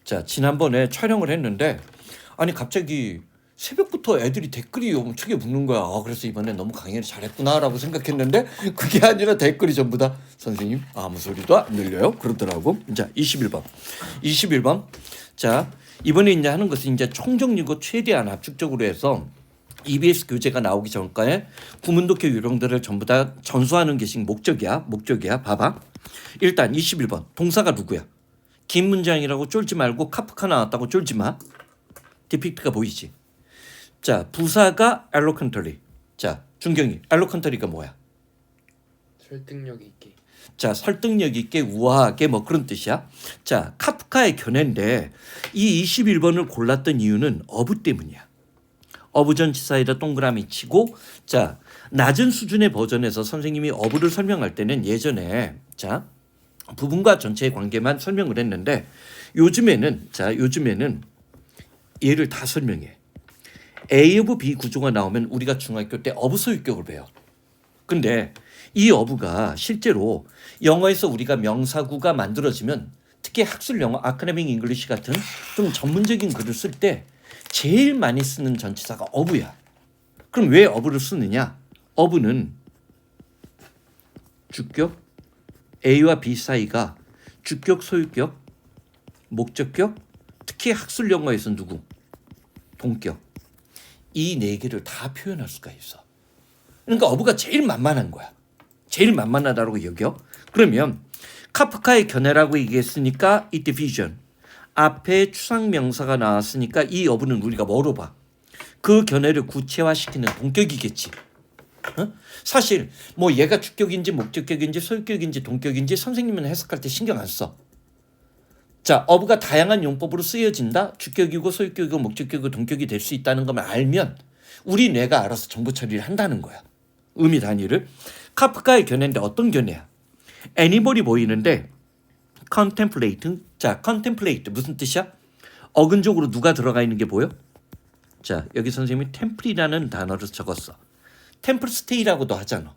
자, 지난번에 촬영을 했는데 아니 갑자기 새벽부터 애들이 댓글이 엄청나게 붙는 거야. 그래서 이번에 너무 강의를 잘했구나라고 생각했는데 그게 아니라 댓글이 전부 다 선생님 아무 소리도 안 들려요 그러더라고. 자, 21번. 자, 이번에 이제 하는 것은 이제 총정리고 최대한 압축적으로 해서 EBS 교재가 나오기 전까지 구문독해 요령들을 전부 다 전수하는 것이 목적이야. 봐봐. 일단 21번 동사가 누구야? 긴 문장이라고 쫄지 말고 카프카 나왔다고 쫄지 마. 디픽트가 보이지? 자, 부사가 eloquently. 자, 준경이 eloquently가 뭐야? 설득력 있게. 자, 설득력 있게 우아하게 뭐 그런 뜻이야. 자, 카프카의 견해인데 이 21번을 골랐던 이유는 어부 때문이야. 어부전치사에다 동그라미 치고, 자, 낮은 수준의 버전에서 선생님이 어부를 설명할 때는 예전에 자 부분과 전체의 관계만 설명을 했는데 요즘에는 얘를 다 설명해. A of B 구조가 나오면 우리가 중학교 때 어부 소유격을 배워. 근데 이 어부가 실제로 영어에서 우리가 명사구가 만들어지면 특히 학술 영어 아카데믹 잉글리시 같은 좀 전문적인 글을 쓸 때 제일 많이 쓰는 전치사가 어부야. 그럼 왜 어부를 쓰느냐? 어부는 주격 A와 B 사이가 주격, 소유격, 목적격, 특히 학술 영어에서 누구? 동격. 이 네 개를 다 표현할 수가 있어. 그러니까 어부가 제일 만만한 거야. 제일 만만하다고 여겨. 그러면 카프카의 견해라고 얘기했으니까 이 디비전 앞에 추상명사가 나왔으니까 이 어부는 우리가 뭐로 봐? 그 견해를 구체화시키는 동격이겠지. 사실 뭐 얘가 주격인지 목적격인지 소유격인지 동격인지 선생님은 해석할 때 신경 안 써. 자, 어부가 다양한 용법으로 쓰여진다. 주격이고 소유격이고 목적격이고 동격이 될 수 있다는 것만 알면 우리 뇌가 알아서 정보 처리를 한다는 거야. 의미 단위를. 카프카의 견해인데 어떤 견해야? 애니멀이 보이는데 contemplate. 자, contemplate 무슨 뜻이야? 어근적으로 누가 들어가 있는 게 보여? 자, 여기 선생님이 템플이라는 단어를 적었어. 템플 스테이라고도 하잖아.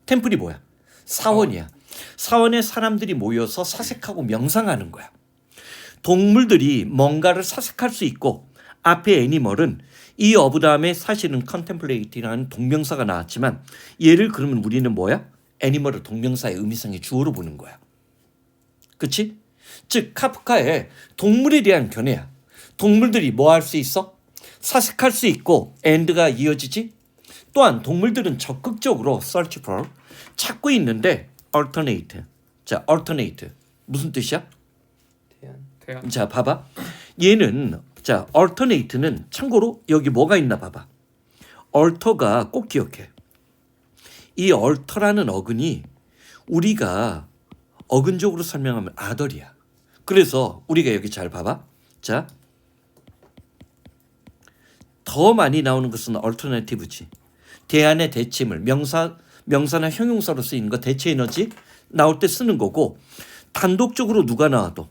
템플이 뭐야? 사원이야. 사원에 사람들이 모여서 사색하고 명상하는 거야. 동물들이 뭔가를 사색할 수 있고 앞에 애니멀은 이 어부 다음에 사실은 contemplate라는 동명사가 나왔지만 얘를 그러면 우리는 뭐야? 애니멀을 동명사의 의미상의 주어로 보는 거야. 그치? 즉 카프카의 동물에 대한 견해야. 동물들이 뭐 할 수 있어? 사색할 수 있고 and가 이어지지? 또한 동물들은 적극적으로 search for 찾고 있는데 alternate. 자, alternate 무슨 뜻이야? 대안. 자, 봐봐. 얘는 자, alternate는 참고로 여기 뭐가 있나 봐봐. alter가 꼭 기억해. 이 alter라는 어근이 우리가 어근적으로 설명하면 other이야. 그래서 우리가 여기 잘 봐봐. 자, 더 많이 나오는 것은 alternative지. 대안의 대체물, 명사나 형용사로 쓰이는 거 대체 에너지 나올 때 쓰는 거고 단독적으로 누가 나와도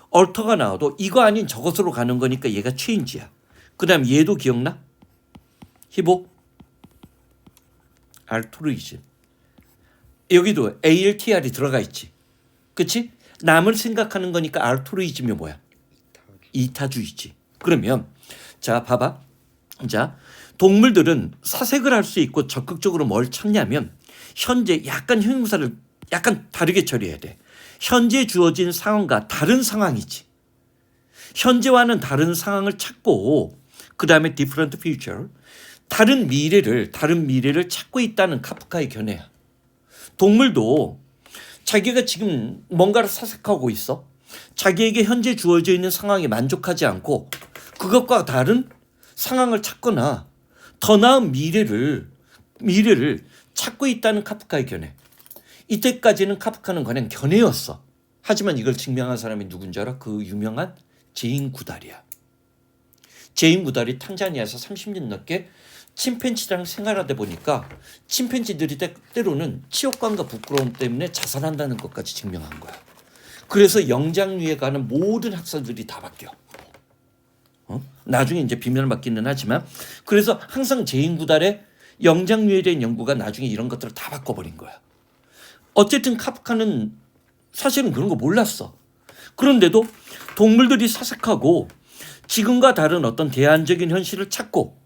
얼터가 나와도 이거 아닌 저것으로 가는 거니까 얘가 체인지야. 그 다음 얘도 기억나? 희복 알토르이즘. 여기도 ALTR이 들어가 있지. 그치? 남을 생각하는 거니까 알토르이즘이 뭐야? 이타주의지. 그러면 자 봐봐. 자, 동물들은 사색을 할 수 있고 적극적으로 뭘 찾냐면 현재 약간 형용사를 약간 다르게 처리해야 돼. 현재 주어진 상황과 다른 상황이지. 현재와는 다른 상황을 찾고 그 다음에 different future 다른 미래를 찾고 있다는 카프카의 견해야. 동물도 자기가 지금 뭔가를 사색하고 있어. 자기에게 현재 주어져 있는 상황에 만족하지 않고 그것과 다른 상황을 찾거나 더 나은 미래를 찾고 있다는 카프카의 견해. 이때까지는 카프카는 그냥 견해였어. 하지만 이걸 증명한 사람이 누군지 알아? 그 유명한 제인 구달이야. 제인 구달이 탄자니아에서 30년 넘게 침팬지랑 생활하다 보니까 침팬지들이 때로는 치욕감과 부끄러움 때문에 자살한다는 것까지 증명한 거야. 그래서 영장류에 가는 모든 학설들이 다 바뀌어. 나중에 이제 비면받기는 하지만 그래서 항상 제인구달의 영장류에 대한 연구가 나중에 이런 것들을 다 바꿔버린 거야. 어쨌든 카프카는 사실은 그런 거 몰랐어. 그런데도 동물들이 사색하고 지금과 다른 어떤 대안적인 현실을 찾고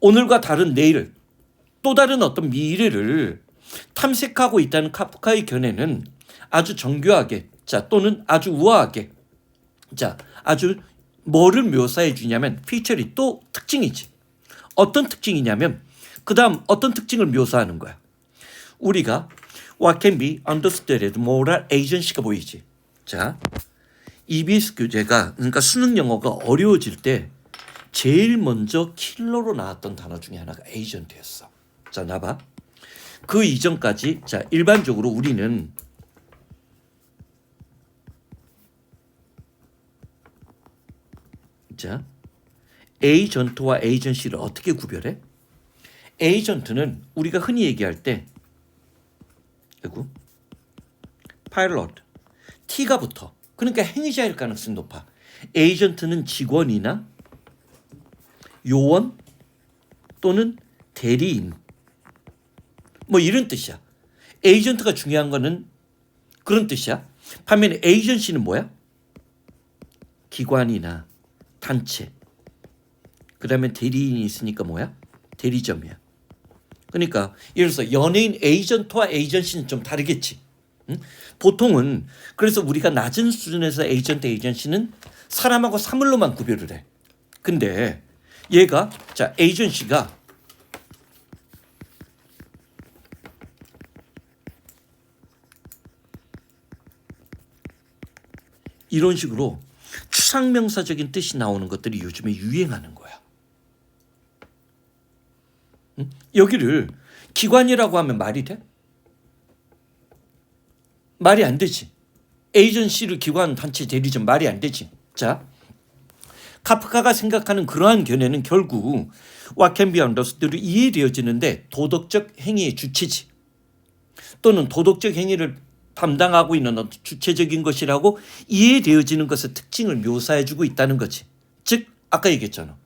오늘과 다른 내일 또 다른 어떤 미래를 탐색하고 있다는 카프카의 견해는 아주 정교하게 또는 아주 우아하게 아주 뭐를 묘사해 주냐면 피처리 또 특징이지. 어떤 특징이냐면 그 다음 어떤 특징을 묘사하는 거야. 우리가 what can be understood as moral agency가 보이지. 자, EBS 교재가 그러니까 수능 영어가 어려워질 때 제일 먼저 킬러로 나왔던 단어 중에 하나가 에이전트였어. 자, 나봐. 그 이전까지 일반적으로 우리는 에이전트와 에이전시를 어떻게 구별해? 에이전트는 우리가 흔히 얘기할 때 파일럿 T가 붙어. 그러니까 행위자일 가능성이 높아. 에이전트는 직원이나 요원 또는 대리인 뭐 이런 뜻이야. 에이전트가 중요한 거는 그런 뜻이야. 반면에 에이전시는 뭐야? 기관이나 단체. 그 다음에 대리인이 있으니까 뭐야? 대리점이야. 그러니까 예를 들어서 연예인 에이전트와 에이전시는 좀 다르겠지. 응? 보통은 그래서 우리가 낮은 수준에서 에이전트 에이전시는 사람하고 사물로만 구별을 해. 근데 얘가 에이전시가 이런 식으로 추상명사적인 뜻이 나오는 것들이 요즘에 유행하는 거야. 응? 여기를 기관이라고 하면 말이 돼? 말이 안 되지. 에이전시를 기관, 단체, 대리점 말이 안 되지. 자, 카프카가 생각하는 그러한 견해는 결국 what can be understood로 이해되어지는데 도덕적 행위의 주체지. 또는 도덕적 행위를 담당하고 있는 어떤 주체적인 것이라고 이해되어지는 것의 특징을 묘사해주고 있다는 거지. 즉 아까 얘기했잖아.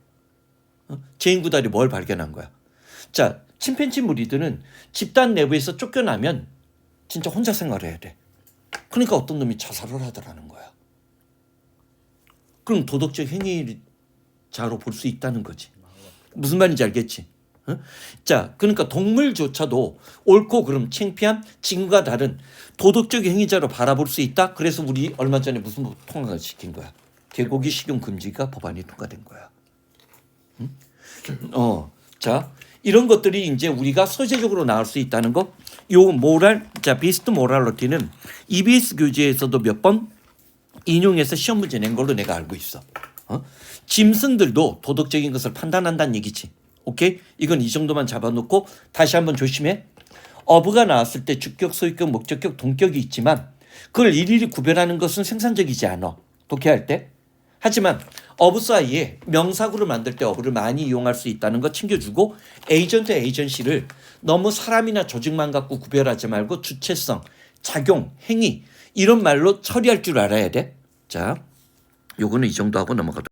제인구달이 뭘 발견한 거야. 자, 침팬지 무리들은 집단 내부에서 쫓겨나면 진짜 혼자 생활해야 돼. 그러니까 어떤 놈이 자살을 하더라는 거야. 그럼 도덕적 행위자로 볼 수 있다는 거지. 무슨 말인지 알겠지? 자, 그러니까 동물조차도 옳고 그름 창피한 지금과 다른 도덕적 행위자로 바라볼 수 있다. 그래서 우리 얼마 전에 무슨 통과를 시킨 거야. 개고기 식용 금지가 법안이 통과된 거야. 자, 이런 것들이 이제 우리가 소재적으로 나올 수 있다는 거. 요 모랄, 비스트 모랄리티는 EBS 교재에서도 몇 번 인용해서 시험 문제 낸 걸로 내가 알고 있어. 짐승들도 도덕적인 것을 판단한다는 얘기지. 오케이? 이건 이 정도만 잡아놓고 다시 한번 조심해. 어부가 나왔을 때 주격, 소유격, 목적격, 동격이 있지만 그걸 일일이 구별하는 것은 생산적이지 않아. 독해할 때. 하지만 어부 사이에 명사구를 만들 때 어부를 많이 이용할 수 있다는 거 챙겨주고 에이전트, 에이전시를 너무 사람이나 조직만 갖고 구별하지 말고 주체성, 작용, 행위 이런 말로 처리할 줄 알아야 돼. 자, 요거는 이 정도 하고 넘어가도록